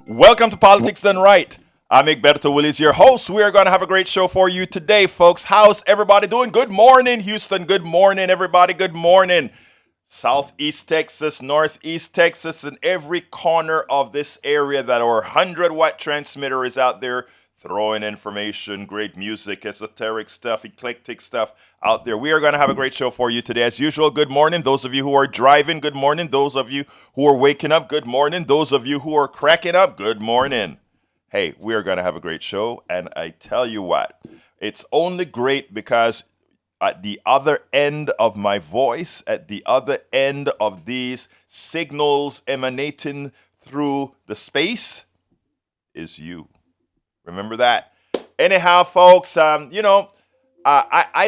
Welcome to Politics Done Right. I'm Egberto Willis, your host. We are going to have a great show for you today, folks. How's everybody doing? Good morning, Houston. Good morning, everybody. Good morning. Southeast Texas, Northeast Texas, and every corner of this area that our 100-watt transmitter is out there throwing information, great music, esoteric stuff, eclectic stuff out there. We are going to have a great show for you today. As usual, good morning. Those of you who are driving, good morning. Those of you who are waking up, good morning. Those of you who are cracking up, good morning. Hey, we are going to have a great show. And I tell you what, it's only great because at the other end of my voice, at the other end of these signals emanating through the space, is you. Remember that. Anyhow, folks, I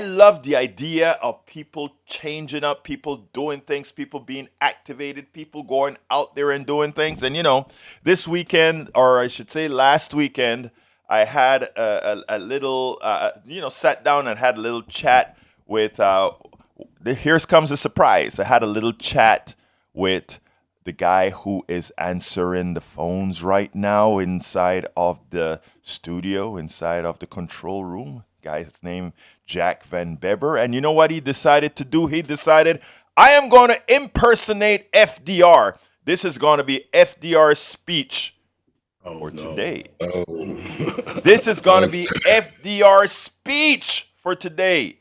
love the idea of people changing up, people doing things, people being activated, people going out there and doing things. And, this weekend, or I should say last weekend, I had a little, sat down and had a little chat with, here comes a surprise. I had a little chat with the guy who is answering the phones right now inside of the studio, inside of the control room. Guy's name, Jack Van Beber. And you know what he decided to do? He decided, I am going to impersonate FDR. This is going to be FDR's speech for today. This is going to be FDR's speech for today.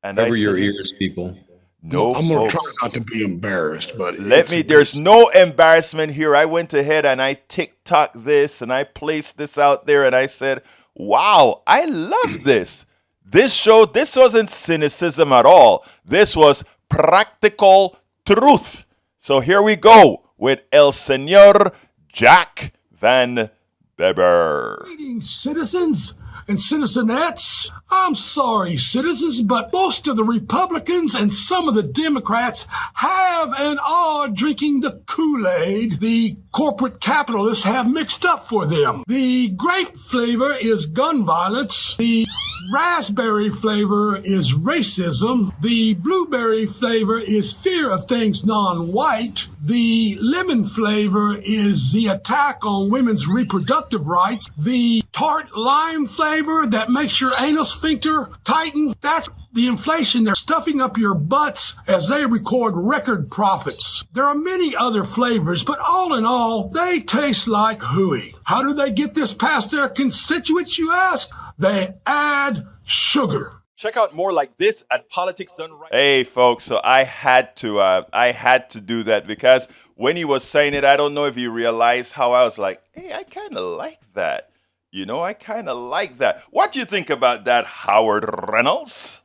And cover your ears, people. No, I'm going to try not to be embarrassed, but there's no embarrassment here. I went ahead and I TikTok this and I placed this out there and I said, wow, I love this. This wasn't cynicism at all. This was practical truth. So here we go with El Señor Jack Van Beber. Greetings, citizens and citizenettes. I'm sorry, citizens, but most of the Republicans and some of the Democrats have and are drinking the Kool-Aid the corporate capitalists have mixed up for them. The grape flavor is gun violence. The raspberry flavor is racism. The blueberry flavor is fear of things non-white. The lemon flavor is the attack on women's reproductive rights. The tart lime flavor that makes your anal sphincter tighten, that's the inflation they're stuffing up your butts as they record record profits. There are many other flavors, but all in all, they taste like hooey. How do they get this past their constituents, you ask? They add sugar. Check out more like this at Politics Done Right. Hey, folks, so I had to do that because when he was saying it, I don't know if he realized how I was like, hey, I kind of like that. I kind of like that. What do you think about that, Howard Reynolds?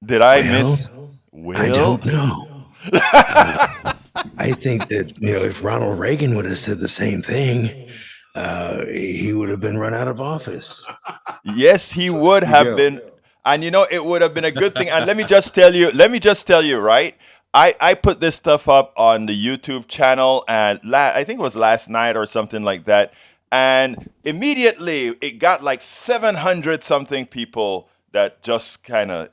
Did I miss? Will? I don't know. I think that, if Ronald Reagan would have said the same thing, he would have been run out of office. Yes, he would have been. And it would have been a good thing. And let me just tell you, right? I put this stuff up on the YouTube channel, and I think it was last night or something like that. And immediately it got like 700 something people that just kind of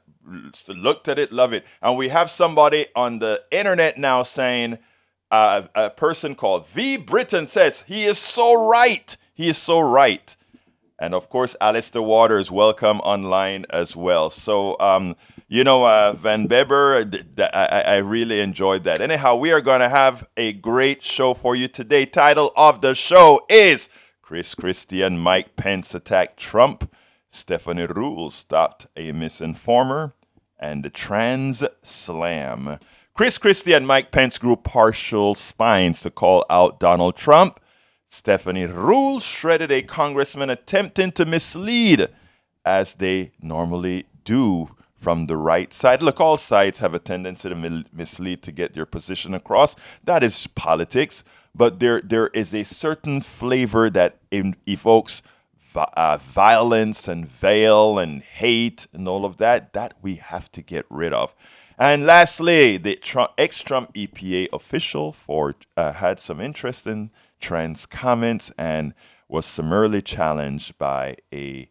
looked at it, love it. And we have somebody on the internet now saying, a person called V. Britton says, he is so right. He is so right. And of course, Alistair Waters, welcome online as well. So, Van Beber, I really enjoyed that. Anyhow, we are going to have a great show for you today. Title of the show is Christie and Mike Pence attack Trump. Stephanie Ruhle stopped a misinformer. And the Trans Slam. Christie and Mike Pence grew partial spines to call out Donald Trump. Stephanie Ruhle shredded a congressman attempting to mislead, as they normally do from the right side. Look, all sides have a tendency to mislead to get their position across. That is politics. But there is a certain flavor that evokes violence and veil and hate and all of that we have to get rid of. And lastly, the ex-Trump EPA official had some interesting trans comments and was summarily challenged by a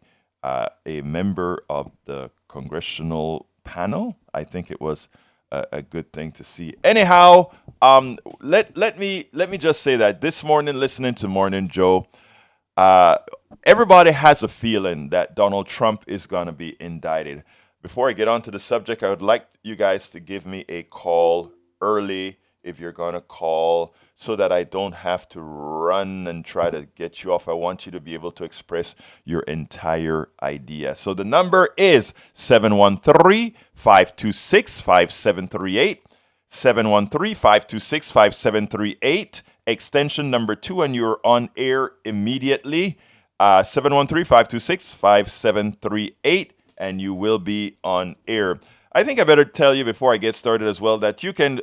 member of the congressional panel. I think it was a good thing to see. Anyhow, let me just say that this morning, listening to Morning Joe, uh, everybody has a feeling that Donald Trump is going to be indicted. Before I get on to the subject, I would like you guys to give me a call early if you're going to call so that I don't have to run and try to get you off. I want you to be able to express your entire idea. So the number is 713-526-5738. 713-526-5738, extension number 2, and you're on air immediately. 713-526-5738, and you will be on air. I think I better tell you before I get started as well that you can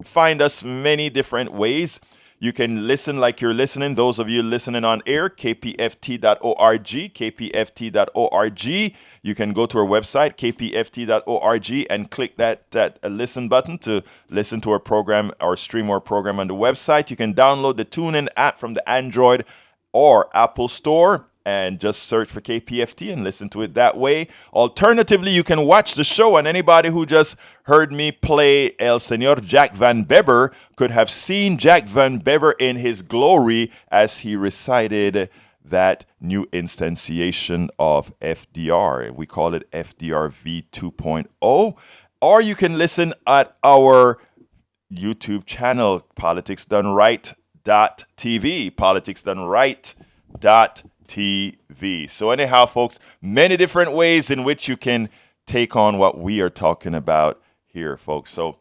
find us many different ways. You can listen like you're listening. Those of you listening on air, kpft.org, kpft.org. You can go to our website, kpft.org, and click that listen button to listen to our program or stream our program on the website. You can download the TuneIn app from the Android or Apple Store and just search for KPFT and listen to it that way. Alternatively, you can watch the show, and anybody who just heard me play El Señor Jack Van Beber could have seen Jack Van Beber in his glory as he recited that new instantiation of FDR. We call it FDR V 2.0. Or you can listen at our YouTube channel, politicsdoneright.tv, politicsdoneright.tv. So anyhow, folks, many different ways in which you can take on what we are talking about here, folks. So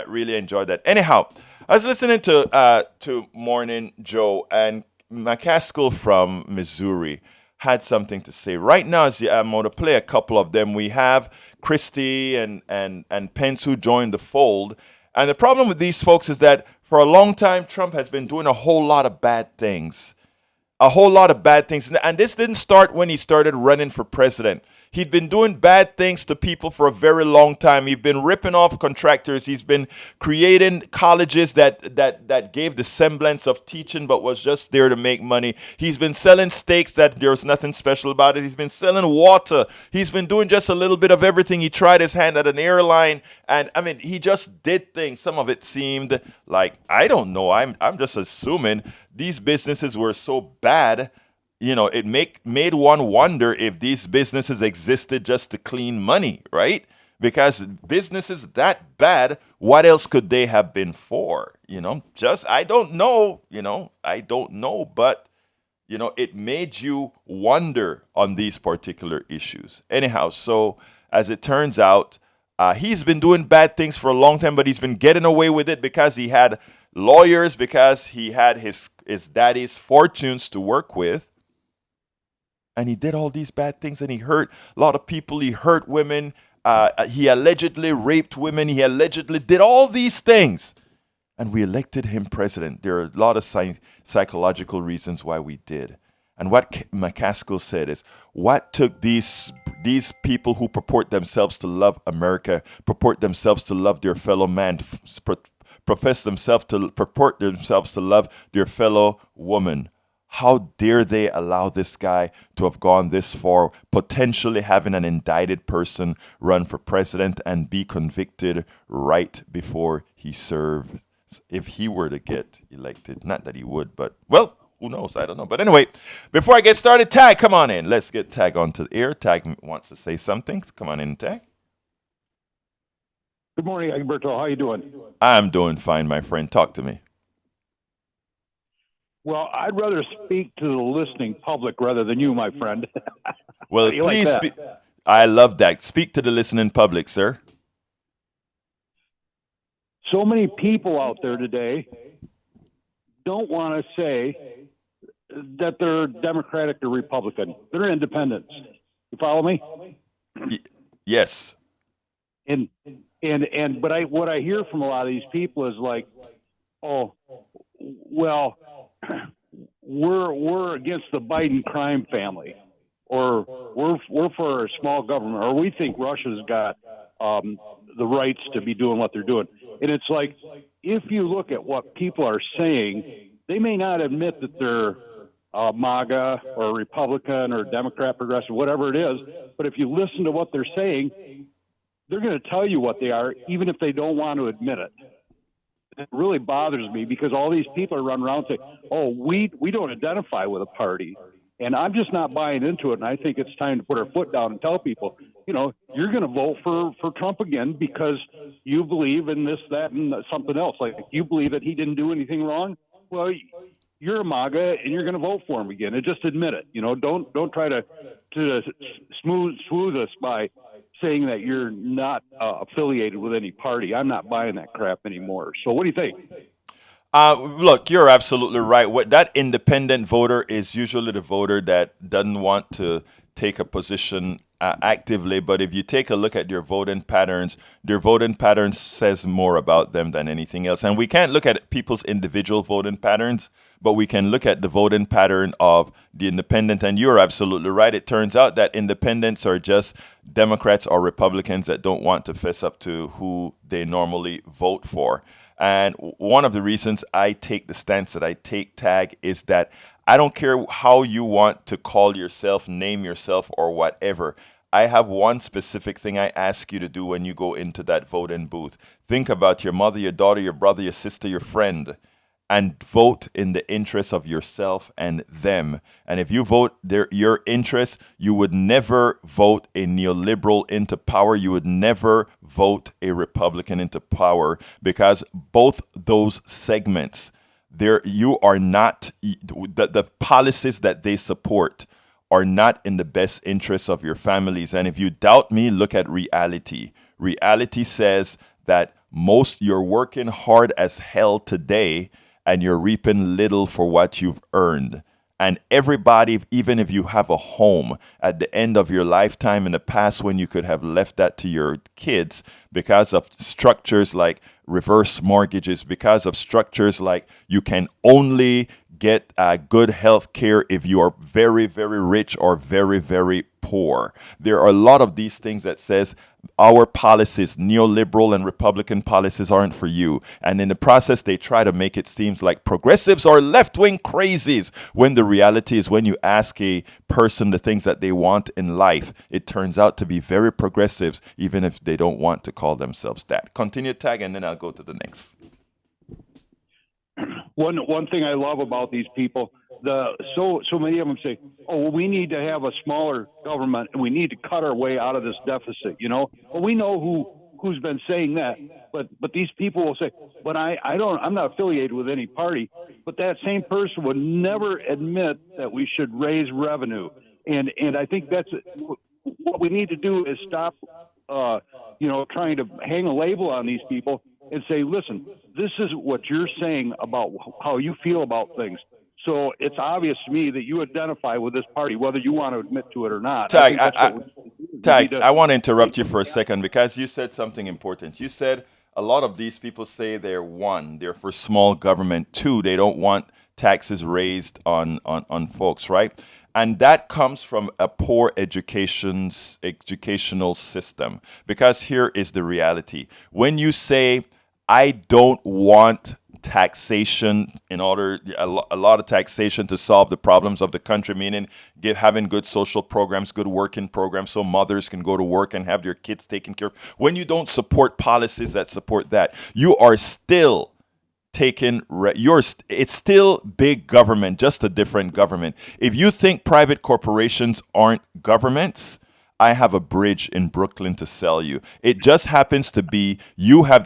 really enjoyed that. Anyhow, I was listening to Morning Joe, and McCaskill from Missouri had something to say. Right now, I'm going to play a couple of them. We have Christie and Pence who joined the fold. And the problem with these folks is that for a long time, Trump has been doing a whole lot of bad things. And this didn't start when he started running for president. He'd been doing bad things to people for a very long time. He'd been ripping off contractors. He's been creating colleges that gave the semblance of teaching but was just there to make money. He's been selling steaks that there's nothing special about it. He's been selling water. He's been doing just a little bit of everything. He tried his hand at an airline. And I mean, he just did things. Some of it seemed like, I don't know, I'm just assuming these businesses were so bad. You know, it made one wonder if these businesses existed just to clean money, right? Because businesses that bad, what else could they have been for? I don't know, but, it made you wonder on these particular issues. Anyhow, so as it turns out, he's been doing bad things for a long time, but he's been getting away with it because he had lawyers, because he had his daddy's fortunes to work with. And he did all these bad things, and he hurt a lot of people. He hurt women. He allegedly raped women. He allegedly did all these things. And we elected him president. There are a lot of psychological reasons why we did. And what McCaskill said is, what took these people who purport themselves to love America, purport themselves to love their fellow man, purport themselves to love their fellow woman, how dare they allow this guy to have gone this far, potentially having an indicted person run for president and be convicted right before he serves, if he were to get elected? Not that he would, but, well, who knows? I don't know. But anyway, before I get started, Tag, come on in. Let's get Tag onto the air. Tag wants to say something. Come on in, Tag. Good morning, Egberto. How you doing? I'm doing fine, my friend. Talk to me. Well, I'd rather speak to the listening public rather than you, my friend. Well, please speak. I love that. Speak to the listening public, sir. So many people out there today don't want to say that they're Democratic or Republican. They're independents. You follow me? Yes. But what I hear from a lot of these people is like, oh, well, we're against the Biden crime family, or we're for a small government, or we think Russia's got the rights to be doing what they're doing. And it's like, if you look at what people are saying, they may not admit that they're MAGA or Republican or Democrat, progressive, whatever it is. But if you listen to what they're saying, they're going to tell you what they are, even if they don't want to admit it. It really bothers me because all these people are running around saying, "Oh, we don't identify with a party," and I'm just not buying into it. And I think it's time to put our foot down and tell people, you're going to vote for Trump again because you believe in this, that, and something else. Like you believe that he didn't do anything wrong. Well, you're a MAGA and you're going to vote for him again. And just admit it. Don't try to smooth us by saying that you're not affiliated with any party. I'm not buying that crap anymore. So what do you think? Look, you're absolutely right. That independent voter is usually the voter that doesn't want to take a position actively. But if you take a look at their voting patterns says more about them than anything else. And we can't look at people's individual voting patterns, but we can look at the voting pattern of the independent. And you're absolutely right. It turns out that independents are just Democrats or Republicans that don't want to fess up to who they normally vote for. And one of the reasons I take the stance that I take, Tag, is that I don't care how you want to call yourself, name yourself, or whatever. I have one specific thing I ask you to do when you go into that voting booth. Think about your mother, your daughter, your brother, your sister, your friend, and vote in the interest of yourself and them. And if you vote your interest, you would never vote a neoliberal into power. You would never vote a Republican into power, because both those segments, you are not, the policies that they support are not in the best interests of your families. And if you doubt me, look at reality. Reality says that you're working hard as hell today, and you're reaping little for what you've earned. And everybody, even if you have a home at the end of your lifetime in the past when you could have left that to your kids, because of structures like reverse mortgages, because of structures like you can only get good health care if you are very, very rich or very, very poor. There are a lot of these things that says our policies, neoliberal and Republican policies, aren't for you. And in the process, they try to make it seem like progressives are left-wing crazies, when the reality is when you ask a person the things that they want in life, it turns out to be very progressives, even if they don't want to call themselves that. Continue, Tag, and then I'll go to the next. One thing I love about these people, so many of them say, "Oh, well, we need to have a smaller government, and we need to cut our way out of this deficit." Well, we know who's been saying that, but these people will say, "But I'm not affiliated with any party." But that same person would never admit that we should raise revenue, and I think that's what we need to do is stop, trying to hang a label on these people and say, "Listen, this is what you're saying about how you feel about things. So it's obvious to me that you identify with this party, whether you want to admit to it or not." Tag, I want to interrupt you for a second, because you said something important. You said a lot of these people say they're for small government. Two, they don't want taxes raised on folks, right? And that comes from a poor educational system. Because here is the reality. When you say, I don't want taxation a lot of taxation to solve the problems of the country, meaning having good social programs, good working programs, so mothers can go to work and have their kids taken care of. When you don't support policies that support that, you are still it's still big government, just a different government. If you think private corporations aren't governments, I have a bridge in Brooklyn to sell you. It just happens to be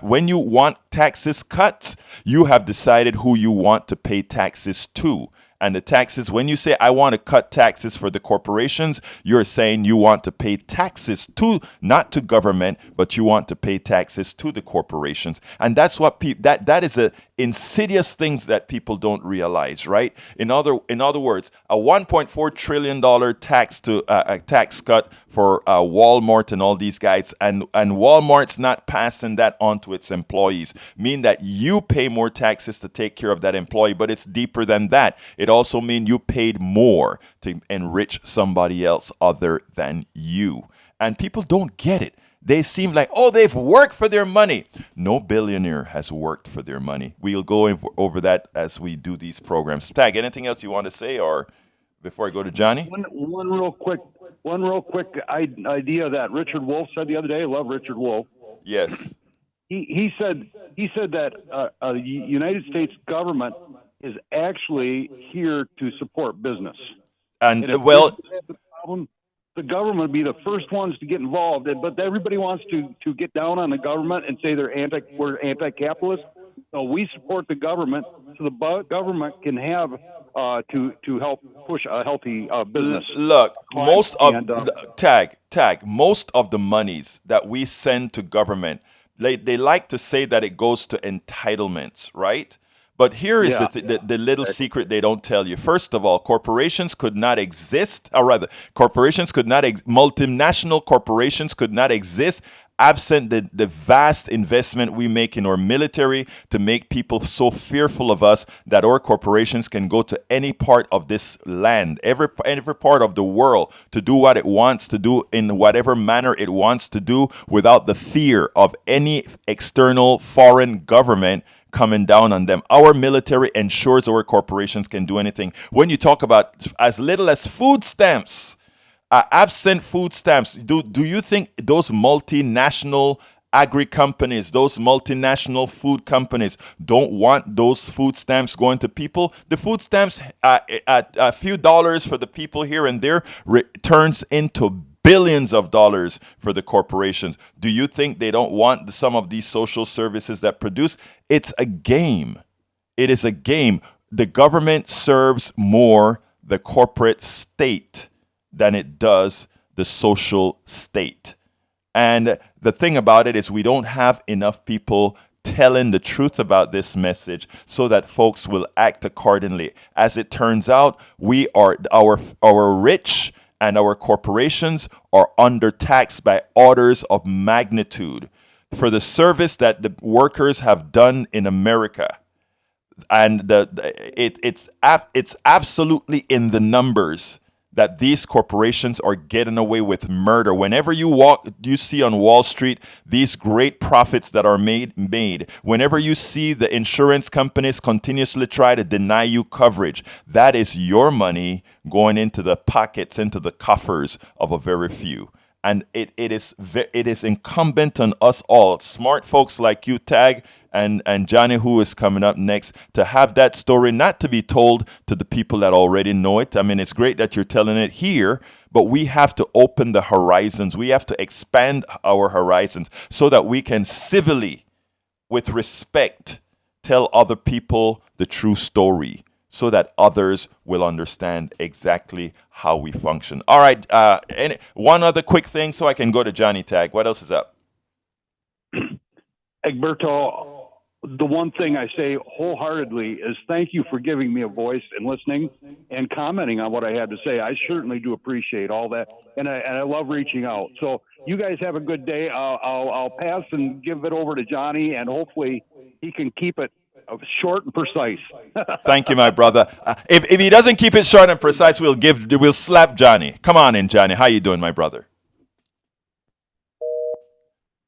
when you want taxes cut, you have decided who you want to pay taxes to. And the taxes, when you say, I want to cut taxes for the corporations, you're saying you want to pay taxes not to government, but you want to pay taxes to the corporations. And that's what that is a insidious things that people don't realize, right? In other words, a $1.4 trillion tax cut for Walmart and all these guys, and Walmart's not passing that on to its employees, mean that you pay more taxes to take care of that employee, but it's deeper than that. It also means you paid more to enrich somebody else other than you. And people don't get it. They seem like, they've worked for their money. No billionaire has worked for their money. We'll go over that as we do these programs. Tag, anything else you want to say, or before I go to Johnny? One real quick one real quick idea that Richard Wolff said the other day. I love Richard Wolff. Yes. He said that the United States government is actually here to support business. And if well, the problem, the government would be the first ones to get involved. But everybody wants to get down on the government and say we're anti-capitalist. So we support the government, so the government can have to help push a healthy business. Look, most of And, most of the monies that we send to government, they like to say that it goes to entitlements, right? But here is the little secret they don't tell you. First of all, corporations could not exist, or rather, multinational corporations could not exist absent the vast investment we make in our military to make people so fearful of us that our corporations can go to any part of this land, every part of the world, to do what it wants to do in whatever manner it wants to do without the fear of any external foreign government coming down on them. Our military ensures our corporations can do anything. When you talk about as little as food stamps, absent food stamps, do you think those multinational agri companies, those multinational food companies don't want those food stamps going to people? The food stamps, a few dollars for the people here and there, turns into billions of dollars for the corporations. Do you think they don't want some of these social services that produce? It's a game. It is a game. The government serves more the corporate state than it does the social state. And the thing about it is we don't have enough people telling the truth about this message so that folks will act accordingly. As it turns out, we are our rich and our corporations are undertaxed by orders of magnitude for the service that the workers have done in America. And it's absolutely in the numbers that these corporations are getting away with murder. Whenever you see on Wall Street these great profits that are made. Whenever you see the insurance companies continuously try to deny you coverage, that is your money going into the pockets, into the coffers of a very few. And it is incumbent on us all, smart folks like you, Tag, and Johnny, who is coming up next, to have that story not to be told to the people that already know it. I mean, it's great that you're telling it here, but we have to open the horizons. We have to expand our horizons so that we can civilly, with respect, tell other people the true story so that others will understand exactly how we function. All right, one other quick thing so I can go to Johnny, Tag. What else is up? Egberto, the one thing I say wholeheartedly is thank you for giving me a voice and listening and commenting on what I had to say. I certainly do appreciate all that, and I love reaching out. So you guys have a good day. I'll pass and give it over to Johnny, and hopefully he can keep it short and precise. Thank you, my brother. If he doesn't keep it short and precise, we'll slap Johnny. Come on in, Johnny. How you doing, my brother?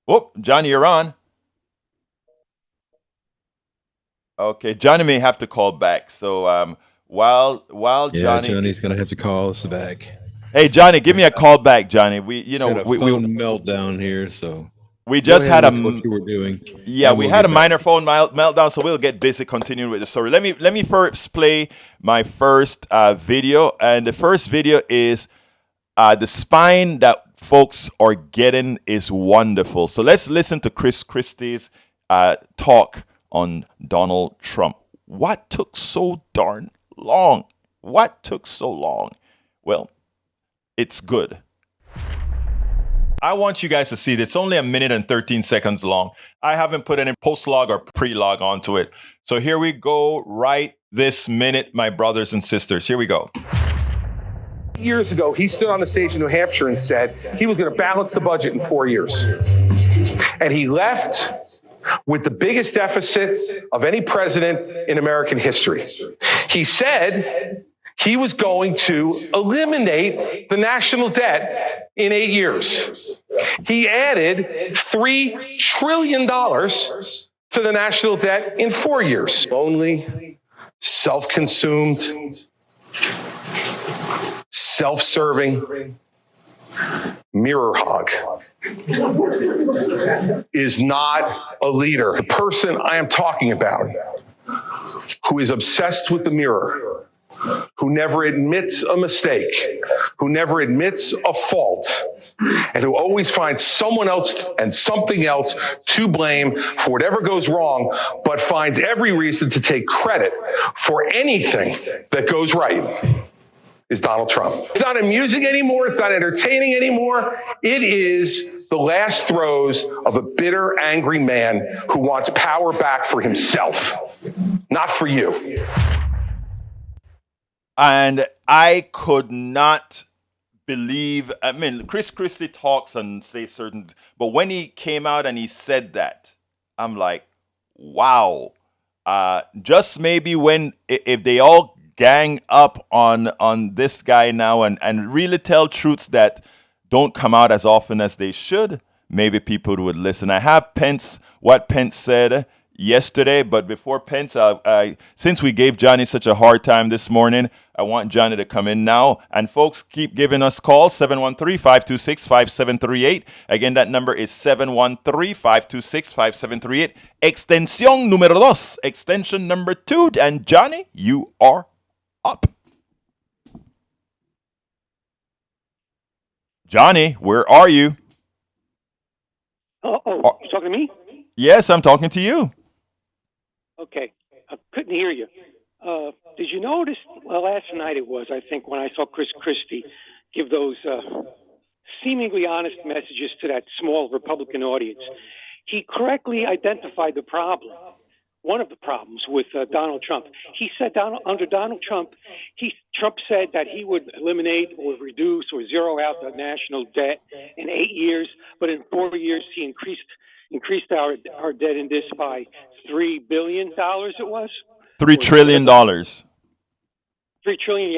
Oh, Johnny, you're on. Okay, Johnny may have to call back. So while Johnny, Johnny's gonna have to call us back. Hey, Johnny, give me a call back, Johnny. We phone meltdown here, so we just had what you were doing. Yeah, we had a minor phone meltdown, so we'll get busy continuing with the story. Let me first play my first video, and the first video is the spine that folks are getting is wonderful. So let's listen to Christie's talk on Donald Trump. What took so darn long? What took so long? Well, it's good. I want you guys to see this. It's only 1 minute and 13 seconds long. I haven't put any post-log or pre-log onto it. So here we go right this minute, my brothers and sisters. Here we go. Years ago, he stood on the stage in New Hampshire and said he was going to balance the budget in 4 years. And he left with the biggest deficit of any president in American history. He said he was going to eliminate the national debt in 8 years. He added $3 trillion to the national debt in 4 years. Lonely, self-consumed, self-serving, mirror hog is not a leader. The person I am talking about, who is obsessed with the mirror, who never admits a mistake, who never admits a fault, and who always finds someone else and something else to blame for whatever goes wrong, but finds every reason to take credit for anything that goes right, is Donald Trump. It's not amusing anymore. It's not entertaining anymore. It is the last throes of a bitter, angry man who wants power back for himself, not for you. And I could not believe, I mean, Christie talks and say certain, but when he came out and he said that, I'm like, wow. Just maybe when, if they all gang up on this guy now and really tell truths that don't come out as often as they should, maybe people would listen. I have what Pence said yesterday, but before Pence, since we gave Johnny such a hard time this morning, I want Johnny to come in now. And folks, keep giving us calls, 713-526-5738. Again, that number is 713-526-5738. Extensión número 2, extension number 2. And Johnny, you are up. Johnny, where are you? You talking to me? Yes, I'm talking to you. Okay. I couldn't hear you. Did you notice, last night it was, I think, when I saw Christie give those seemingly honest messages to that small Republican audience, he correctly identified the problem, one of the problems with Donald Trump. He said under Donald Trump, Trump said that he would eliminate or reduce or zero out the national debt in 8 years, but in 4 years he increased our debt in this by $3 billion, it was? $3 trillion. $3 trillion,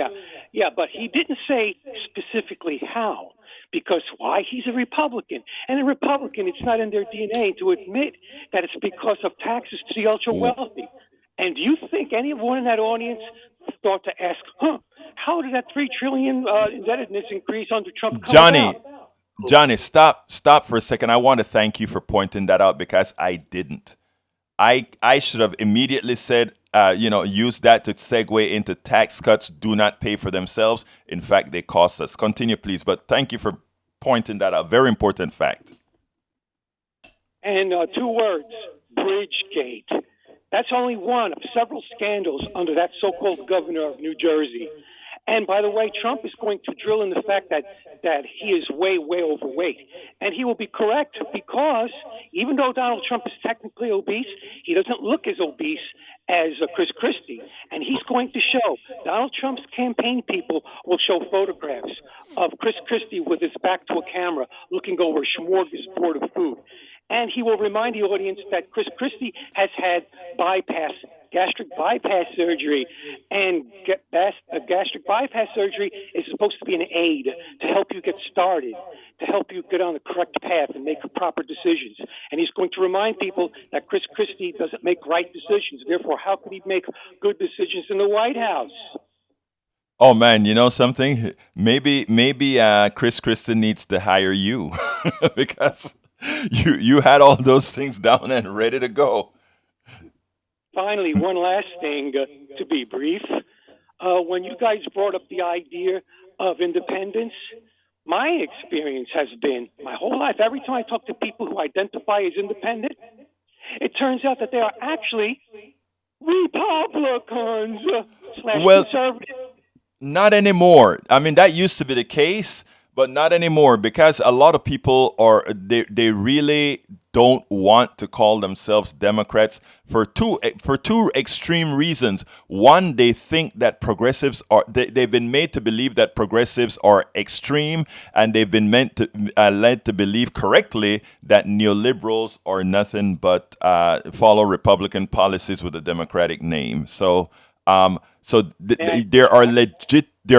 yeah, but he didn't say specifically how, because why? He's a Republican, and a Republican, it's not in their DNA to admit that it's because of taxes to the ultra wealthy. And do you think anyone in that audience thought to ask, how did that $3 trillion indebtedness increase under Trump come about? Johnny, stop for a second. I want to thank you for pointing that out because I didn't. I should have immediately said, use that to segue into tax cuts do not pay for themselves. In fact, they cost us. Continue, please. But thank you for pointing that out. Very important fact. And 2 words, Bridgegate. That's only one of several scandals under that so-called governor of New Jersey. And by the way, Trump is going to drill in the fact that he is way, way overweight. And he will be correct because even though Donald Trump is technically obese, he doesn't look as obese as Christie. And he's going to show, Donald Trump's campaign people will show photographs of Christie with his back to a camera looking over a smorgasbord of food. And he will remind the audience that Christie has had gastric bypass surgery, and gastric bypass surgery is supposed to be an aid to help you get started, to help you get on the correct path and make proper decisions. And he's going to remind people that Christie doesn't make right decisions. Therefore, how could he make good decisions in the White House? Oh man, you know something? Maybe Christie needs to hire you because you had all those things down and ready to go. Finally, one last thing, to be brief. When you guys brought up the idea of independence, my experience has been, my whole life, every time I talk to people who identify as independent, it turns out that they are actually Republicans / conservatives. Not anymore. I mean, that used to be the case, but not anymore because a lot of people they really don't want to call themselves Democrats for two extreme reasons. One, they think that progressives they've been made to believe that progressives are extreme, and they've been led to believe correctly that neoliberals are nothing but follow Republican policies with a Democratic name. So there are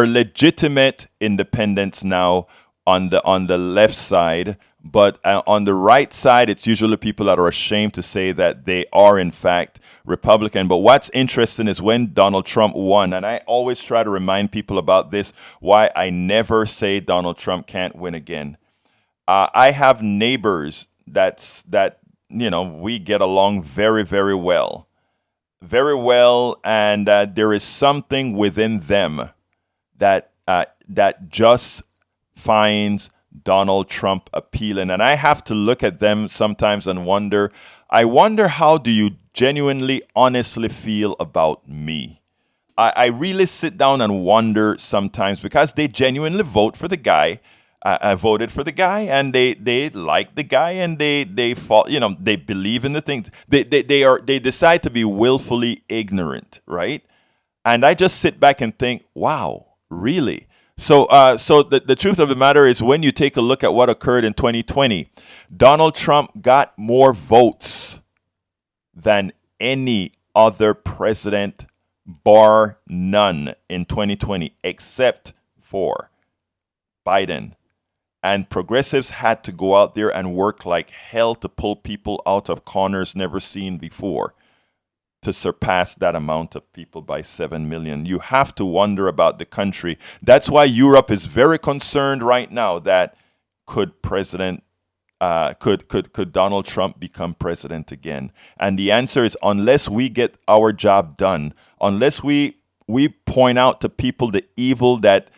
legitimate independents now on the left side, But on the right side, it's usually people that are ashamed to say that they are, in fact, Republican. But what's interesting is when Donald Trump won, and I always try to remind people about this, why I never say Donald Trump can't win again. I have neighbors that we get along very, very well. Very well, and there is something within them that just finds Donald Trump appealing. And I have to look at them sometimes and wonder, I wonder, how do you genuinely, honestly feel about me? I really sit down and wonder sometimes, because they genuinely vote for the guy. I voted for the guy, and they like the guy, and they fall, they believe in the things. They decide to be willfully ignorant, right? And I just sit back and think, wow, really? So the truth of the matter is, when you take a look at what occurred in 2020, Donald Trump got more votes than any other president, bar none, in 2020, except for Biden. And progressives had to go out there and work like hell to pull people out of corners never seen before to surpass that amount of people by 7 million. You have to wonder about the country. That's why Europe is very concerned right now that could Donald Trump become president again? And the answer is, unless we get our job done, unless we point out to people the evil that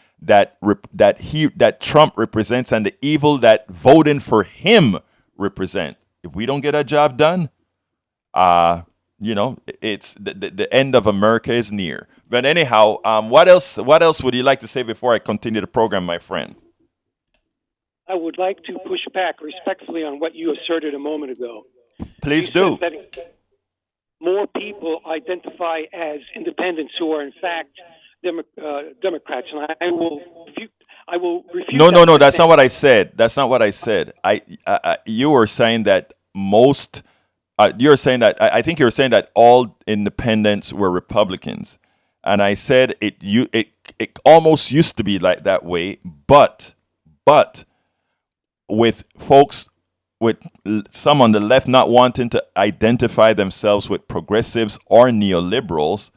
Trump represents and the evil that voting for him represent. If we don't get our job done, it's the end of America is near. But anyhow, what else would you like to say before I continue the program, my friend? I would like to push back respectfully on what you asserted a moment ago. Please do. Said that more people identify as independents who are in fact Democrats, and I will refute. No. That's not what I said. That's not what I said. You were saying that most. You're saying that I think you're saying that all independents were Republicans, and I said it almost used to be like that way, but with folks, with some on the left not wanting to identify themselves with progressives or neoliberals,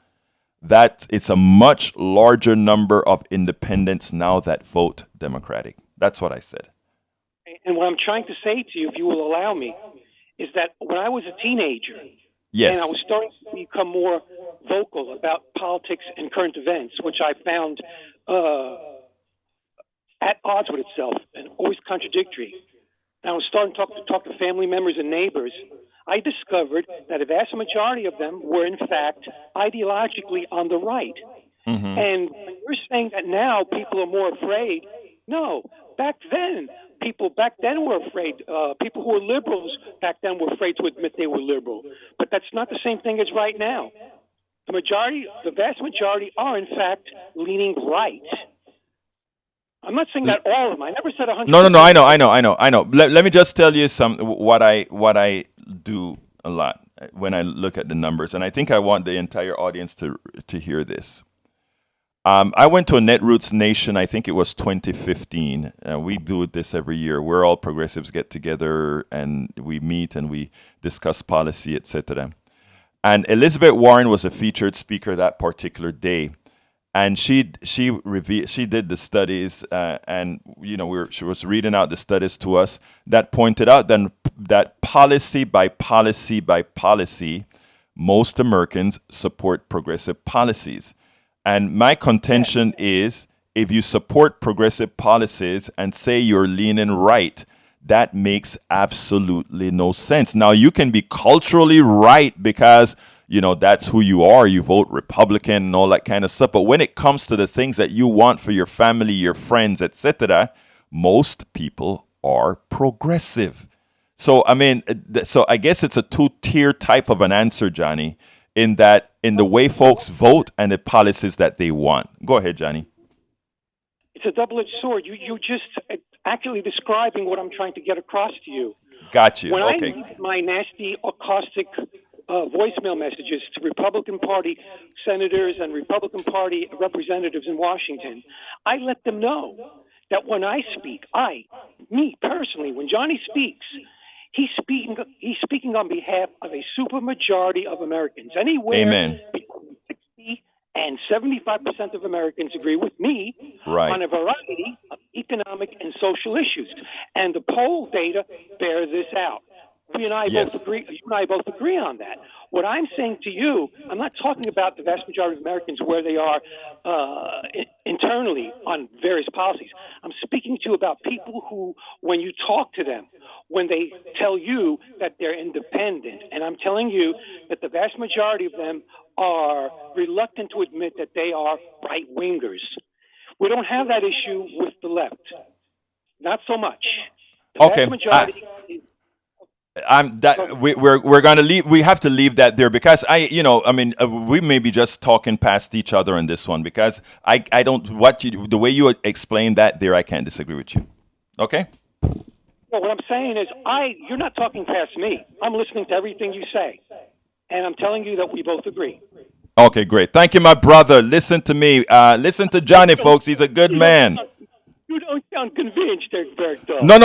that it's a much larger number of independents now that vote Democratic. That's what I said. And what I'm trying to say to you, if you will allow me, is that when I was a teenager, yes, and I was starting to become more vocal about politics and current events, which I found at odds with itself and always contradictory. And I was starting to talk to family members and neighbors. I discovered that a vast majority of them were, in fact, ideologically on the right. Mm-hmm. And you're saying that now people are more afraid. No, back then were afraid. People who were liberals back then were afraid to admit they were liberal. But that's not the same thing as right now. The vast majority are, in fact, leaning right. I'm not saying that all of them. I never said 100%. No. I know. Let me just tell you what I do a lot when I look at the numbers, and I think I want the entire audience to hear this. I went to a Netroots Nation, I think it was 2015. We do this every year, where all progressives get together and we meet and we discuss policy, etc. And Elizabeth Warren was a featured speaker that particular day. And she did the studies, and she was reading out the studies to us that pointed out then that policy by policy, most Americans support progressive policies. And my contention is, if you support progressive policies and say you're leaning right, that makes absolutely no sense. Now, you can be culturally right because that's who you are. You vote Republican and all that kind of stuff. But when it comes to the things that you want for your family, your friends, etc., most people are progressive. So, I guess it's a two-tier type of an answer, Johnny, in the way folks vote and the policies that they want. Go ahead, Johnny. It's a double-edged sword. You just accurately describing what I'm trying to get across to you. Got you. When Okay. I leave my nasty, caustic voicemail messages to Republican Party senators and Republican Party representatives in Washington, I let them know that when I speak, me personally, when Johnny speaks, he's speaking on behalf of a supermajority of Americans. Anywhere Amen. between 60 and 75% of Americans agree with me Right. on a variety of economic and social issues. And the poll data bear this out. We and I Yes. both agree. You and I both agree on that. What I'm saying to you, I'm not talking about the vast majority of Americans where they are internally on various policies. I'm speaking to you about people who, when you talk to them, when they tell you that they're independent, and I'm telling you that the vast majority of them are reluctant to admit that they are right-wingers. We don't have that issue with the left. Not so much. The Okay. vast majority is We're gonna leave. We have to leave that there because we may be just talking past each other on this one because I don't the way you explain that there, I can't disagree with you. Okay. Well, what I'm saying is, you're not talking past me. I'm listening to everything you say, and I'm telling you that we both agree. Okay, great. Thank you, my brother. Listen to me. Listen to Johnny, folks. He's a good man. You don't sound convinced, Egberto. No.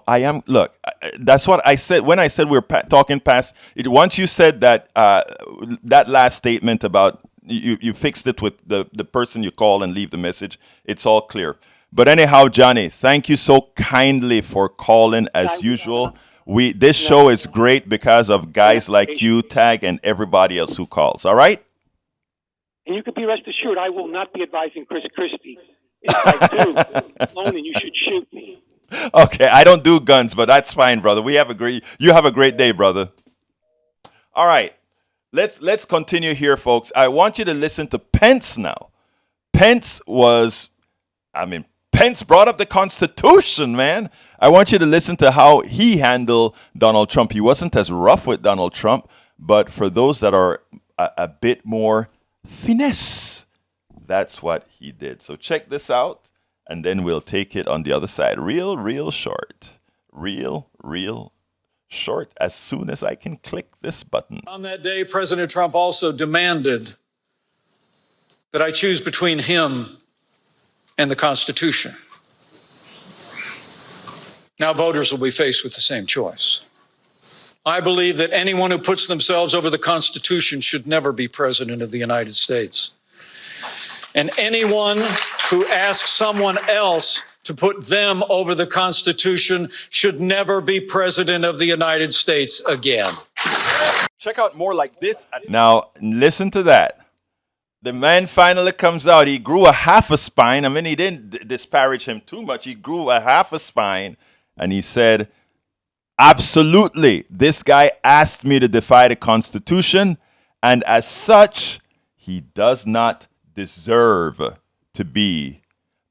I am. Look, that's what I said when I said we're talking past it. Once you said that, that last statement about you fixed it with the person you call and leave the message. It's all clear. But anyhow, Johnny, thank you so kindly for calling as usual. This show is great because of guys like you, Tag, and everybody else who calls. All right. And you can be rest assured, I will not be advising Chris Christie. If I do, alone, and you should shoot me. Okay, I don't do guns, but that's fine, brother. You have a great day, brother. All right. Let's continue here, folks. I want you to listen to Pence now. Pence brought up the Constitution, man. I want you to listen to how he handled Donald Trump. He wasn't as rough with Donald Trump, but for those that are a bit more finesse, that's what he did. So check this out, and then we'll take it on the other side. Real short. Real short as soon as I can click this button. On that day, President Trump also demanded that I choose between him and the Constitution. Now voters will be faced with the same choice. I believe that anyone who puts themselves over the Constitution should never be president of the United States. And anyone who asks someone else to put them over the Constitution should never be president of the United States again. Check out more like this. Now, listen to that. The man finally comes out. He grew a half a spine. I mean, he didn't disparage him too much. He grew a half a spine, and he said, absolutely, this guy asked me to defy the Constitution, and as such, he does not deserve to be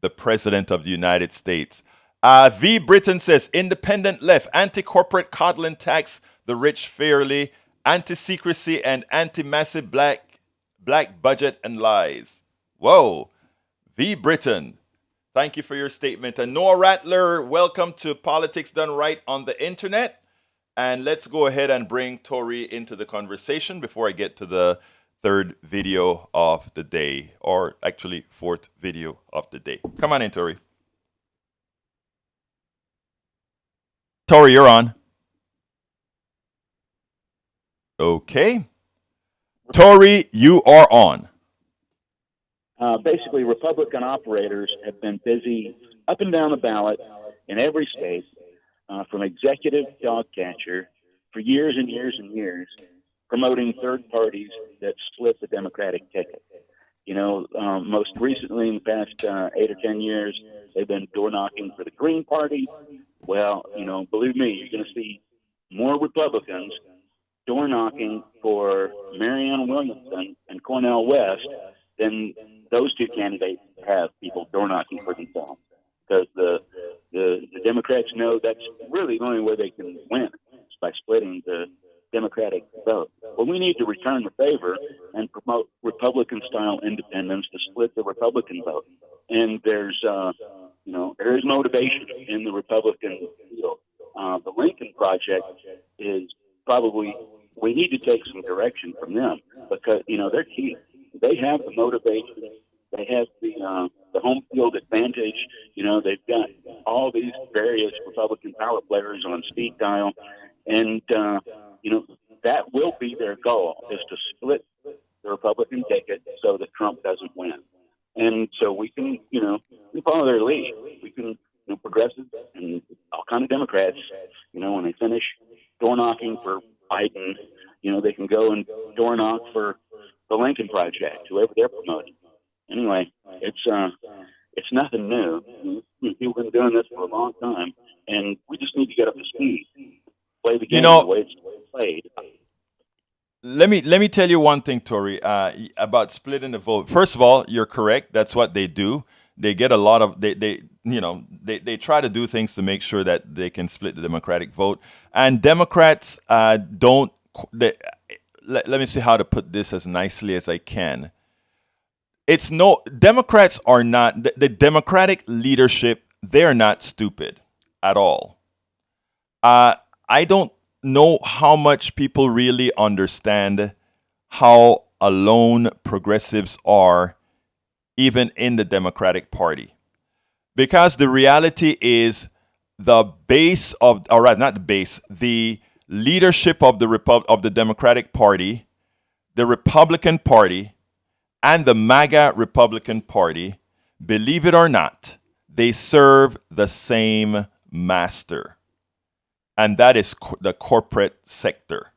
the president of the United States. V. Britain says, independent left, anti-corporate coddling tax the rich fairly, anti-secrecy and anti-massive black budget and lies. Whoa. V. Britain, thank you for your statement. And Noah Rattler, welcome to Politics Done Right on the Internet. And let's go ahead and bring Tori into the conversation before I get to the third video of the day, or actually fourth video of the day. Come on in, Tori. Tori, you're on. Okay. Tori, you are on. Basically, Republican operators have been busy up and down the ballot in every state, from executive dog catcher for years and years and years, promoting third parties that split the Democratic ticket. Most recently in the past 8 or 10 years, they've been door knocking for the Green Party. Well, believe me, you're going to see more Republicans door knocking for Marianne Williamson and Cornel West than those two candidates have people door knocking for themselves. Because the Democrats know that's really the only way they can win, is by splitting the Democratic vote. Well, we need to return the favor and promote Republican-style independence to split the Republican vote. And there is motivation in the Republican field. The Lincoln Project is probably, we need to take some direction from them because, they're key. They have the motivation, they have the home field advantage. They've got all these various Republican power players on speed dial, and that will be their goal, is to split the Republican ticket so that Trump doesn't win. And so we can, we follow their lead. We can, progressives and all kind of Democrats, when they finish door knocking for Biden, they can go and door knock for the Lincoln Project, whoever they're promoting. Anyway, it's nothing new. People have been doing this for a long time, and we just need to get up to speed, play the game the way it's played. Let me tell you one thing, Tori, about splitting the vote. First of all, you're correct. That's what they do. They get a lot of they try to do things to make sure that they can split the Democratic vote. And Democrats don't. Let me see how to put this as nicely as I can. Democrats are not the Democratic leadership. They're not stupid at all. I don't know how much people really understand how alone progressives are, even in the Democratic Party. Because the reality is the leadership of the Democratic Party, the Republican Party, and the MAGA Republican Party, believe it or not, they serve the same master. And that is the corporate sector.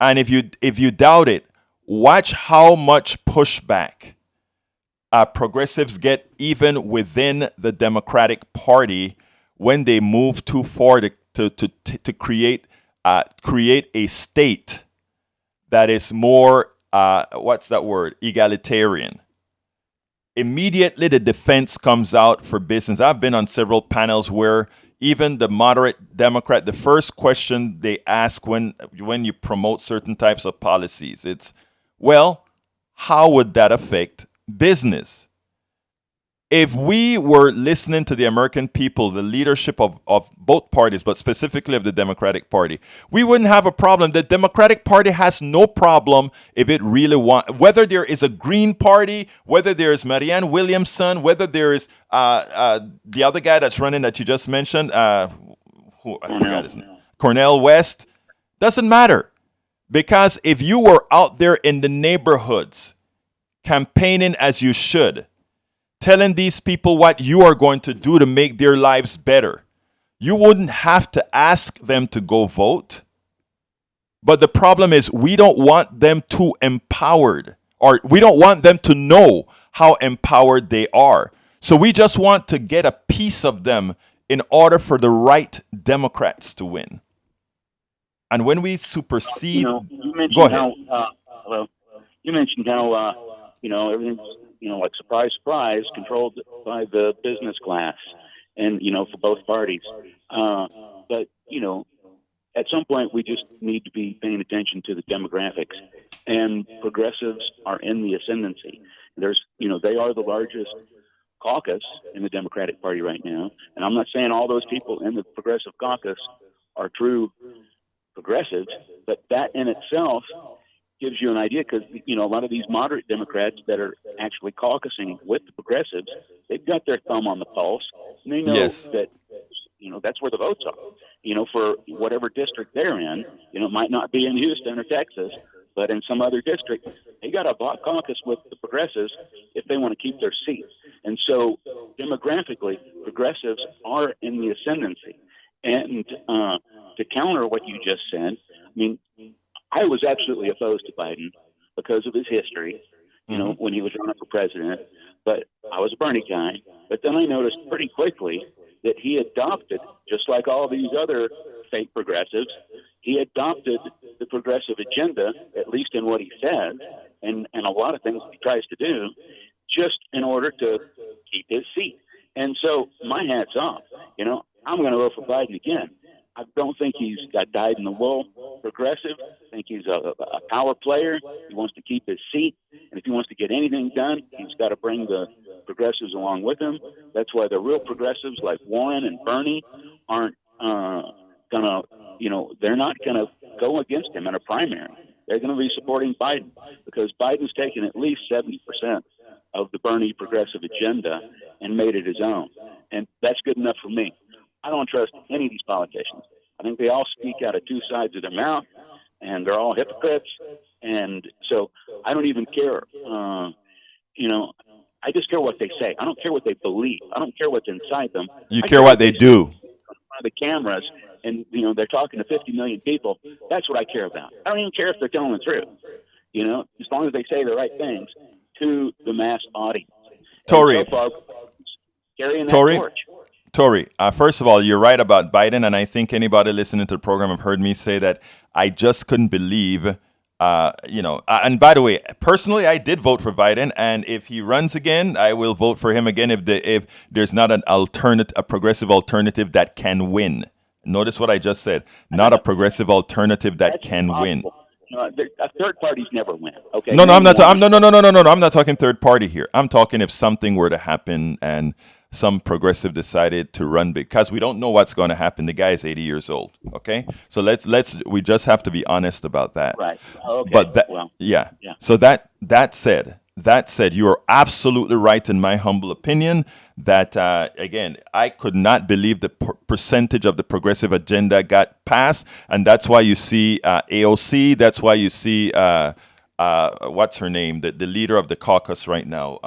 And if you doubt it, watch how much pushback progressives get even within the Democratic Party when they move too far to create a state that is more egalitarian. Immediately the defense comes out for business. I've been on several panels where even the moderate Democrat, the first question they ask when you promote certain types of policies, it's, well, how would that affect business? If we were listening to the American people, the leadership of both parties, but specifically of the Democratic Party, we wouldn't have a problem. The Democratic Party has no problem if it really wants, whether there is a Green Party, whether there is Marianne Williamson, whether there is the other guy that's running that you just mentioned, I forgot his name, Cornel West, doesn't matter. Because if you were out there in the neighborhoods campaigning as you should, telling these people what you are going to do to make their lives better, you wouldn't have to ask them to go vote. But the problem is we don't want them too empowered, or we don't want them to know how empowered they are. So we just want to get a piece of them in order for the right Democrats to win. And when we supersede, you mentioned go ahead. How, you mentioned how, everything's, like surprise, surprise, controlled by the business class, and for both parties. But at some point we just need to be paying attention to the demographics, and progressives are in the ascendancy. There's, they are the largest caucus in the Democratic Party right now, and I'm not saying all those people in the progressive caucus are true progressives, but that in itself gives you an idea, because a lot of these moderate Democrats that are actually caucusing with the progressives, they've got their thumb on the pulse, and they know that that's where the votes are. For whatever district they're in, it might not be in Houston or Texas, but in some other district, they got a block caucus with the progressives if they want to keep their seats. And so demographically, progressives are in the ascendancy. And to counter what you just said, I was absolutely opposed to Biden because of his history, when he was running for president. But I was a Bernie guy. But then I noticed pretty quickly that he adopted, just like all these other fake progressives, he adopted the progressive agenda, at least in what he says, and a lot of things he tries to do, just in order to keep his seat. And so my hat's off. I'm going to vote for Biden again. I don't think he's got dyed-in-the-wool progressive. I think he's a power player. He wants to keep his seat. And if he wants to get anything done, he's got to bring the progressives along with him. That's why the real progressives like Warren and Bernie aren't going to, they're not going to go against him in a primary. They're going to be supporting Biden because Biden's taken at least 70% of the Bernie progressive agenda and made it his own. And that's good enough for me. I don't trust any of these politicians. I think they all speak out of two sides of their mouth, and they're all hypocrites. And so I don't even care. I just care what they say. I don't care what they believe. I don't care what's inside them. You care what they do. In front of the cameras, and they're talking to 50 million people. That's what I care about. I don't even care if they're telling the truth. As long as they say the right things to the mass audience. Tori, so far, carrying that Tori, torch. Tori, first of all, you're right about Biden, and I think anybody listening to the program have heard me say that I just couldn't believe, and by the way, personally, I did vote for Biden, and if he runs again, I will vote for him again if there's not a progressive alternative that can win. Notice what I just said, not a progressive alternative that can win. Third parties never win. Okay. No, I'm not. No. I'm not talking third party here. I'm talking if something were to happen and some progressive decided to run because we don't know what's going to happen. The guy is 80 years old. Okay, so we just have to be honest about that. Right. Okay. But yeah. So that said, you are absolutely right in my humble opinion. That again, I could not believe the percentage of the progressive agenda got passed, and that's why you see AOC. That's why you see what's her name, the leader of the caucus right now.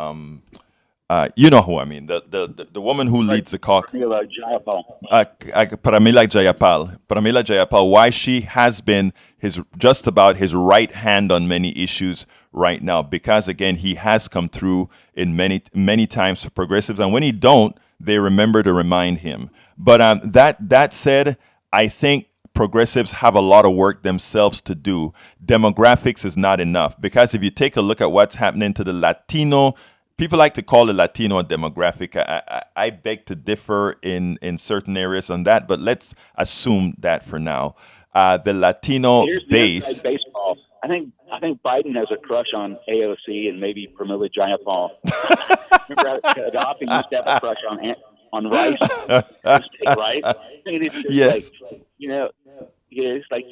You know who I mean, the woman who leads the caucus. Pramila Jayapal. Why she has been just about his right hand on many issues right now, because again, he has come through in many times for progressives, and when he don't, they remember to remind him. But that said, I think progressives have a lot of work themselves to do. Demographics is not enough, because if you take a look at what's happening to the Latino, people like to call the Latino a demographic. I beg to differ in certain areas on that, but let's assume that for now. The Latino base. Baseball. I think Biden has a crush on AOC and maybe Pramila Jayapal. Remember how Gaddafi used to have a crush on Rice? Rice? I mean, it's just yes. It's like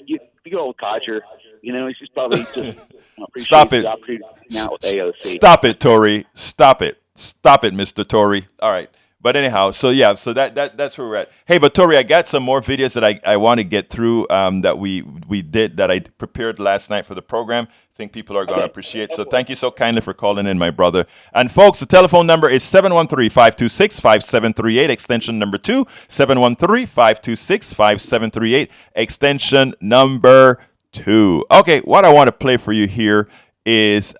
the old codger. He's just probably just Stop it. Now with AOC. Stop it, Tory. Stop it, Mr. Tory. All right. But anyhow, so that's where we're at. Hey, but Tori, I got some more videos that I want to get through that we did that I prepared last night for the program. I think people are going to appreciate. So thank you so kindly for calling in, my brother. And folks, the telephone number is 713-526-5738, extension number 2, 713-526-5738, extension number 2. Okay, what I want to play for you here is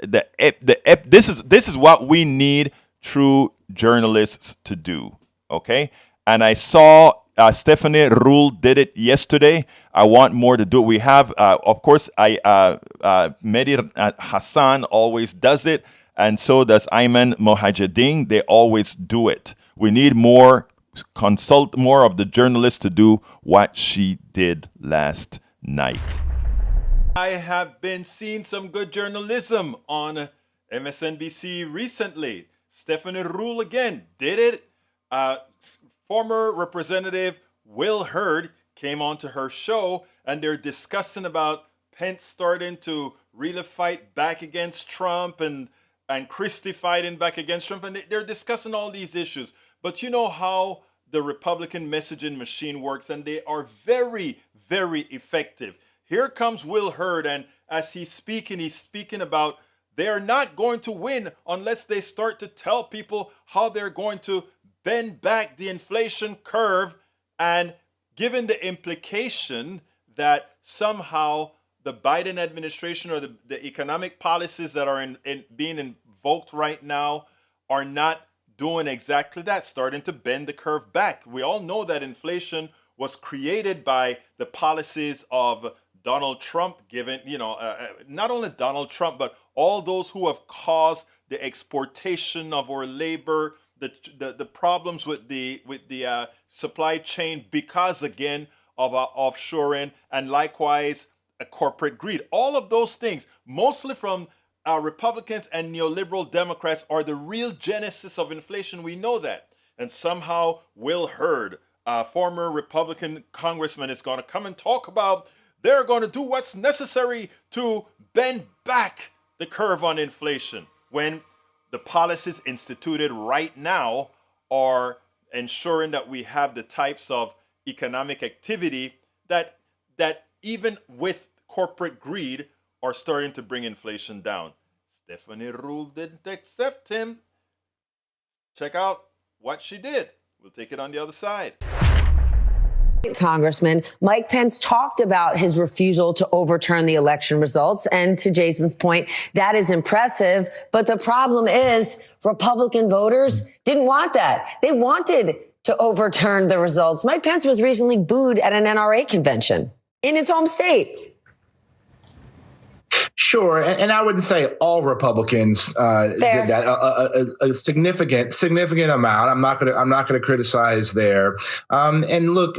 this is what we need true journalists to do, okay? And I saw Stephanie Ruhle did it yesterday. I want more to do it. We have, of course, Mehdi Hassan always does it, and so does Ayman Mohajedin. They always do it. We need consult more of the journalists to do what she did last night. I have been seeing some good journalism on MSNBC recently. Stephanie Ruhle again did it. Former Representative Will Hurd came onto her show, and they're discussing about Pence starting to really fight back against Trump and Christie fighting back against Trump, and they're discussing all these issues. But you know how the Republican messaging machine works, and they are very, very effective. Here comes Will Hurd, and as he's speaking about they are not going to win unless they start to tell people how they're going to bend back the inflation curve, and given the implication that somehow the Biden administration or the economic policies that are being invoked right now are not doing exactly that, starting to bend the curve back. We all know that inflation was created by the policies of Donald Trump, given, not only Donald Trump, but all those who have caused the exportation of our labor, the problems with the supply chain because, again, of offshoring, and likewise corporate greed. All of those things, mostly from Republicans and neoliberal Democrats, are the real genesis of inflation. We know that. And somehow Will Hurd, former Republican congressman, is going to come and talk about they're going to do what's necessary to bend back the curve on inflation, when the policies instituted right now are ensuring that we have the types of economic activity that even with corporate greed are starting to bring inflation down. Stephanie Ruhle didn't accept him. Check out what she did. We'll take it on the other side. Congressman, Mike Pence talked about his refusal to overturn the election results. And to Jason's point, that is impressive. But the problem is Republican voters didn't want that. They wanted to overturn the results. Mike Pence was recently booed at an NRA convention in his home state. Sure, and I wouldn't say all Republicans did that. A significant amount. I'm not going to criticize there. And look,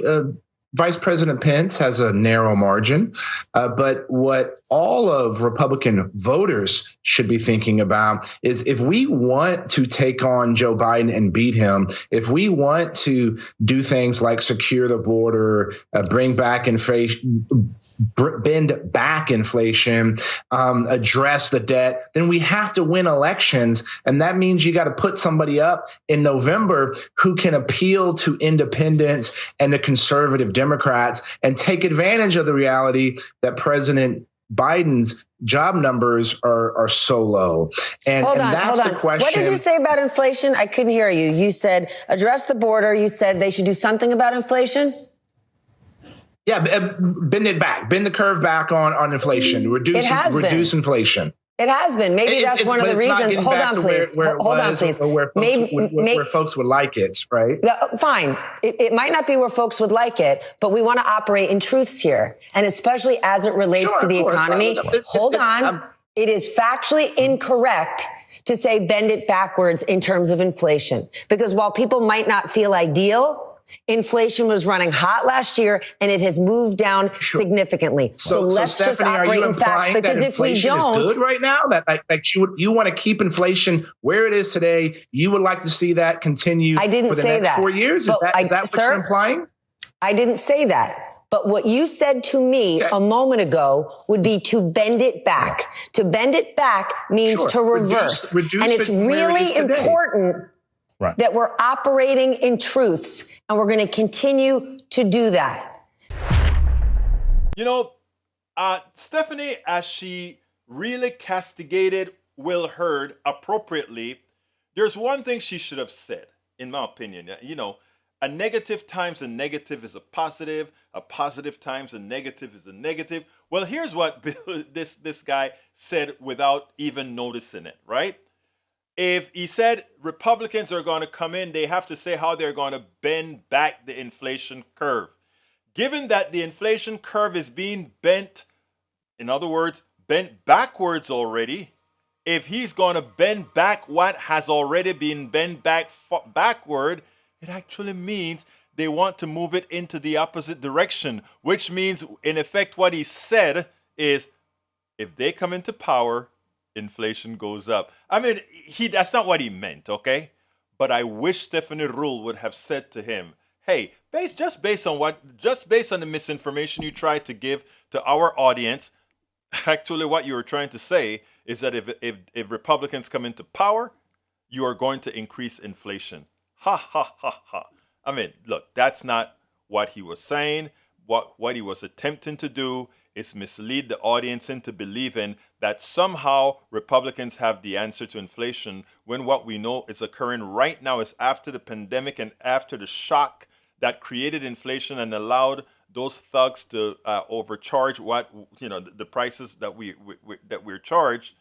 Vice President Pence has a narrow margin, but what all of Republican voters should be thinking about is if we want to take on Joe Biden and beat him, if we want to do things like secure the border, bring back inflation, bend back inflation, address the debt, then we have to win elections. And that means you got to put somebody up in November who can appeal to independents and the conservative Democrats and take advantage of the reality that President Biden's job numbers are so low. And that's the question. What did you say about inflation? I couldn't hear you. You said address the border. You said they should do something about inflation. Yeah, bend the curve back on inflation. Reduce inflation. It has been. Maybe that's one of the reasons. Hold on, please. Hold on, please. Where folks would like it, right? Fine. It might not be where folks would like it, but we want to operate in truths here. And especially as it relates to the economy. Hold on. It is factually incorrect to say bend it backwards in terms of inflation. Because while people might not feel ideal, inflation was running hot last year, and it has moved down significally. So let's just operate in facts, because if we don't, is good right now, that you want to keep inflation where it is today. You would like to see that continue. I didn't for the say next that. 4 years. Is that what you're implying? I didn't say that. But what you said to me a moment ago would be to bend it back. To bend it back means to reverse. Reduce and it's really important that we're operating in truths, and we're going to continue to do that. You know, Stephanie, as she really castigated Will Hurd appropriately, there's one thing she should have said, in my opinion. You know, a negative times a negative is a positive times a negative is a negative. Well, here's what this guy said without even noticing it, right? If he said Republicans are going to come in, they have to say how they're going to bend back the inflation curve. Given that the inflation curve is being bent, in other words, bent backwards already, if he's going to bend back what has already been bent backward, it actually means they want to move it into the opposite direction, which means, in effect, what he said is if they come into power, inflation goes up. I mean, that's not what he meant, okay? But I wish Stephanie Ruhle would have said to him, hey, just based on the misinformation you tried to give to our audience, actually what you were trying to say is that if Republicans come into power, you are going to increase inflation. Ha, ha, ha, ha. I mean, look, that's not what he was saying. What he was attempting to do is mislead the audience into believing that somehow Republicans have the answer to inflation, when what we know is occurring right now is after the pandemic and after the shock that created inflation and allowed those thugs to overcharge the prices that we're charged,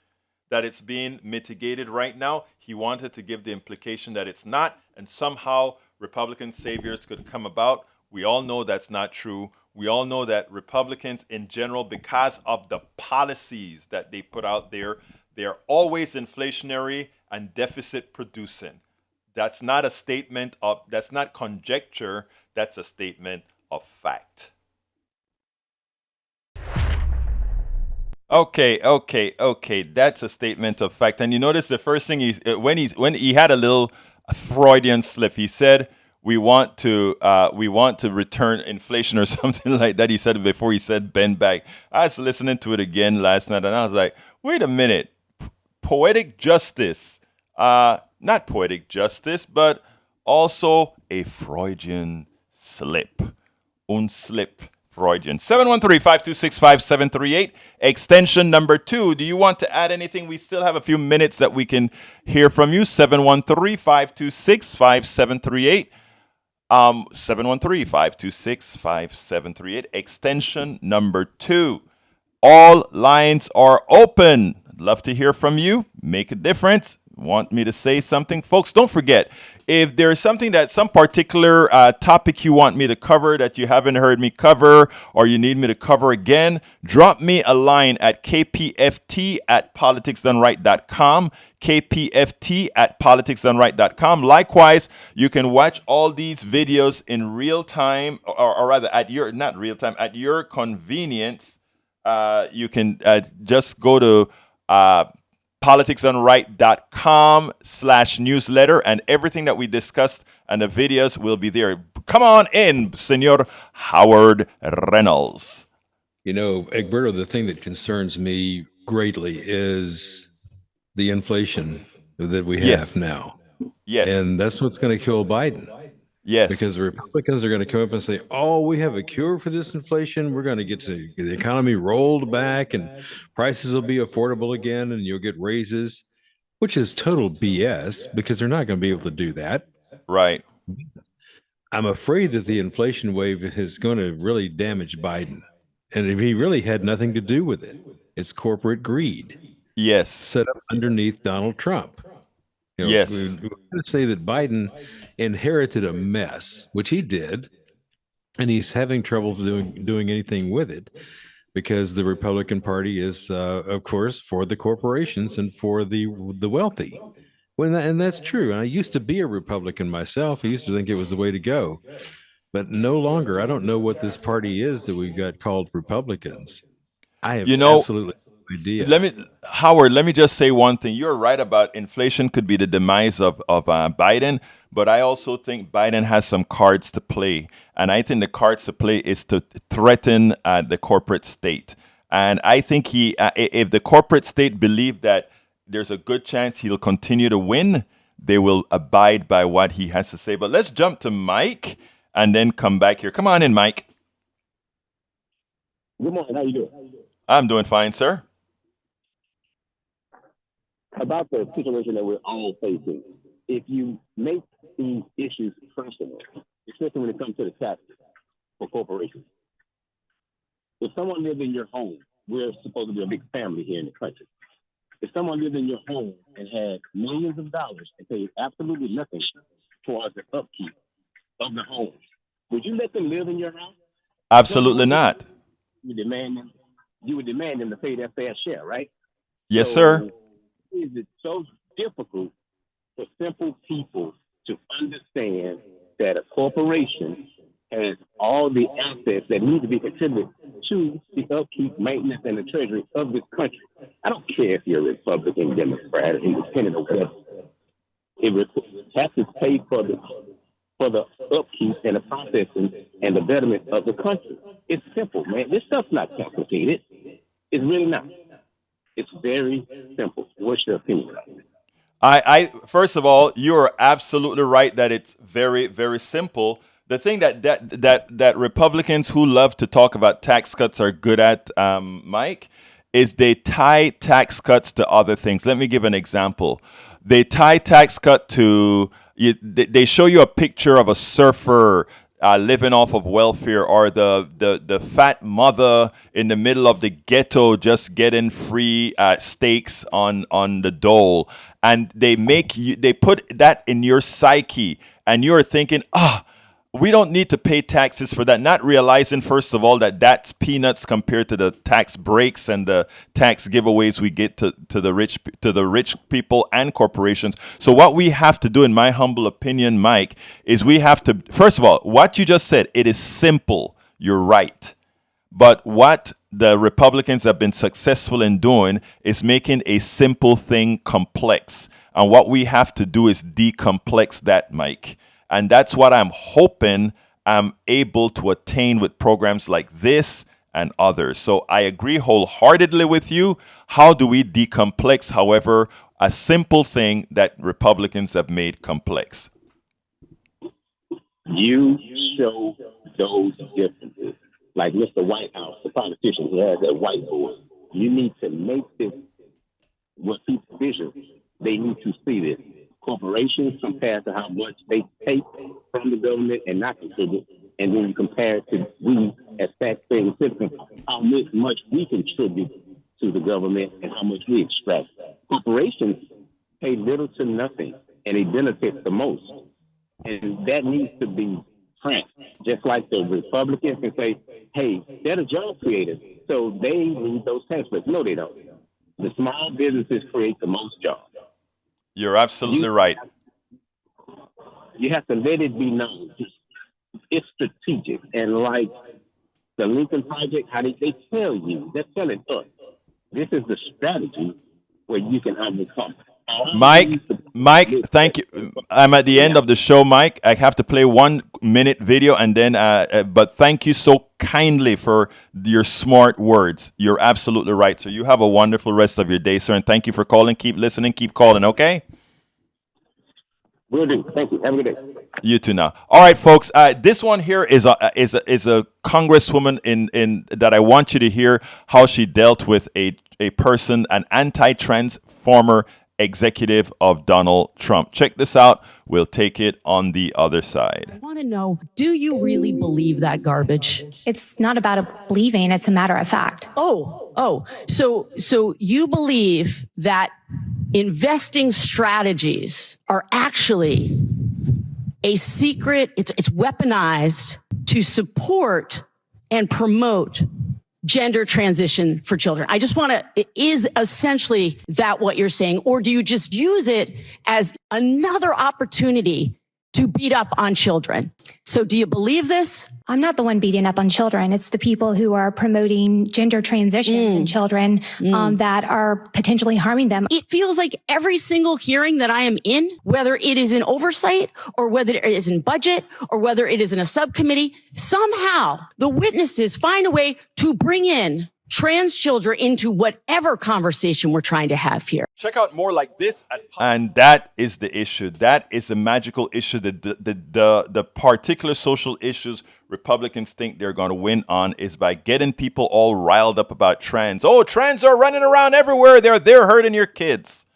that it's being mitigated right now. He wanted to give the implication that it's not, and somehow Republican saviors could come about. We all know that's not true. We all know that Republicans in general, because of the policies that they put out there, they're always inflationary and deficit producing. That's not a statement of, that's not conjecture, that's a statement of fact. Okay. That's a statement of fact. And you notice the first thing when he had a little Freudian slip, he said, we want to return inflation or something like that. He said it before he said bend back. I was listening to it again last night, and I was like, wait a minute. Poetic justice not poetic justice, but also a Freudian slip. Un slip. Freudian. 713-526-5738, extension number 2. Do you want to add anything? We still have a few minutes that we can hear from you. 713-526-5738. 713-526-5738, extension number 2. All lines are open. Love to hear from you. Make a difference. Want me to say something? Folks, don't forget, if there's something that some particular topic you want me to cover that you haven't heard me cover or you need me to cover again, drop me a line at kpft@politicsdoneright.com, kpft@politicsdoneright.com. Likewise, you can watch all these videos in real time, or rather at your, not real time, at your convenience. You can just go to politicsdoneright.com/newsletter, and everything that we discussed and the videos will be there. Come on in, Senor Howard Reynolds. You know, Egberto, the thing that concerns me greatly is the inflation that we have now. Yes. And that's what's going to kill Biden. Yes. Because the Republicans are going to come up and say, oh, we have a cure for this inflation. We're going to get the economy rolled back and prices will be affordable again and you'll get raises, which is total BS because they're not going to be able to do that. Right. I'm afraid that the inflation wave is going to really damage Biden. And if he really had nothing to do with it, it's corporate greed. Yes. Set up underneath Donald Trump. You know, yes. We're going to say that Biden inherited a mess, which he did, and he's having trouble doing anything with it because the Republican Party is, of course, for the corporations and for the wealthy. And that's true. And I used to be a Republican myself. I used to think it was the way to go, but no longer. I don't know what this party is that we've got called Republicans. I have absolutely idea. Howard, let me just say one thing. You're right about inflation could be the demise of Biden, but I also think Biden has some cards to play. And I think the cards to play is to threaten the corporate state. And I think if the corporate state believe that there's a good chance he'll continue to win, they will abide by what he has to say. But let's jump to Mike and then come back here. Come on in, Mike. Good morning. How you doing? I'm doing fine, sir. About the situation that we're all facing, if you make these issues personal, especially when it comes to the taxes for corporations, if someone lives in your home, we're supposed to be a big family here in the country. If someone lives in your home and had millions of dollars and paid absolutely nothing towards the upkeep of the home, would you let them live in your house? Absolutely not. You would demand them to pay their fair share, right? Yes, sir. Is it so difficult for simple people to understand that a corporation has all the assets that need to be contributed to the upkeep, maintenance, and the treasury of this country? I don't care if you're a Republican, Democrat, Independent, or whatever. Taxes paid for the upkeep and the processing and the betterment of the country. It's simple, man. This stuff's not complicated. It's really not. It's very simple. What's your opinion on it? I first of all, you are absolutely right that it's very, very simple. The thing that Republicans who love to talk about tax cuts are good at, Mike, is they tie tax cuts to other things. Let me give an example. They tie tax cut to they show you a picture of a surfer living off of welfare, or the fat mother in the middle of the ghetto just getting free steaks on the dole, and they put that in your psyche, and you're thinking, we don't need to pay taxes for that, not realizing, first of all, that that's peanuts compared to the tax breaks and the tax giveaways we get to the rich people and corporations. So what we have to do, in my humble opinion, Mike, is we have to, first of all, what you just said, it is simple. You're right. But what the Republicans have been successful in doing is making a simple thing complex. And what we have to do is decomplex that, Mike. And that's what I'm hoping I'm able to attain with programs like this and others. So I agree wholeheartedly with you. How do we decomplex, however, a simple thing that Republicans have made complex? You show those differences. Like Mr. Whitehouse, the politician who has that whiteboard. You need to make this what people's vision. They need to see this. Corporations compared to how much they take from the government and not contribute, and then you compare it to we as taxpaying citizens, how much we contribute to the government and how much we extract. Corporations pay little to nothing, and they benefit the most. And that needs to be tracked, just like the Republicans can say, hey, they're the job creators, so they need those tax breaks. No, they don't. The small businesses create the most jobs. You're absolutely right. You have to let it be known. It's strategic. And like the Lincoln Project, how they tell you, they're telling us, this is the strategy where you can overcome. Mike, thank you. I'm at the end of the show, Mike. I have to play 1 minute video and then, but thank you so kindly for your smart words. You're absolutely right. So you have a wonderful rest of your day, sir. And thank you for calling. Keep listening. Keep calling. Okay. Will do. Thank you. Have a good day. You too now. All right, folks. This one here is a congresswoman in that I want you to hear how she dealt with a person, an anti-trans former executive of Donald Trump. Check this out. We'll take it on the other side. I want to know, do you really believe that garbage? It's not about believing, it's a matter of fact. So you believe that investing strategies are actually a secret, it's weaponized to support and promote gender transition for children. I just want to, is essentially that what you're saying? Or do you just use it as another opportunity to beat up on children? So do you believe this? I'm not the one beating up on children. It's the people who are promoting gender transitions in children that are potentially harming them. It feels like every single hearing that I am in, whether it is in oversight or whether it is in budget or whether it is in a subcommittee, somehow the witnesses find a way to bring in trans children into whatever conversation we're trying to have here. Check out more like this. And that is the issue. That is a magical issue. The particular social issues Republicans think they're going to win on is by getting people all riled up about trans. Oh, trans are running around everywhere. They're hurting your kids.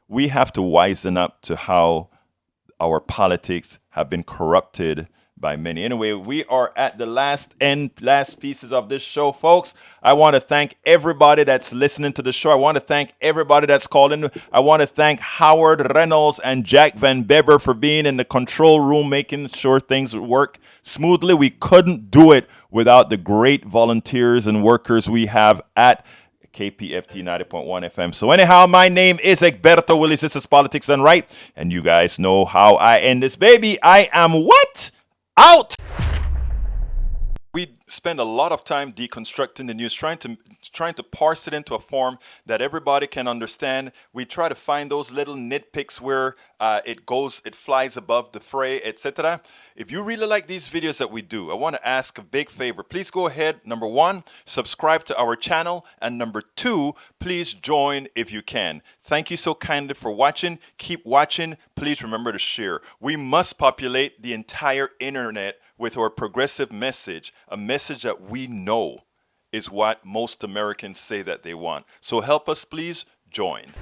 We have to wisen up to how our politics have been corrupted by many. Anyway, we are at the last pieces of this show, folks. I want to thank everybody that's listening to the show. I want to thank everybody that's calling. I want to thank Howard Reynolds and Jack Van Beber for being in the control room, making sure things work smoothly. We couldn't do it without the great volunteers and workers we have at KPFT 90.1 FM. So anyhow, my name is Egberto Willis. This is Politics Done Right. And you guys know how I end this baby. I am what? Out! We spend a lot of time deconstructing the news, trying to parse it into a form that everybody can understand. We try to find those little nitpicks where it flies above the fray, etc. If you really like these videos that we do, I want to ask a big favor. Please go ahead. Number 1, subscribe to our channel. And number 2, please join if you can. Thank you so kindly for watching. Keep watching. Please remember to share. We must populate the entire internet with our progressive message, a message that we know is what most Americans say that they want. So help us, please join.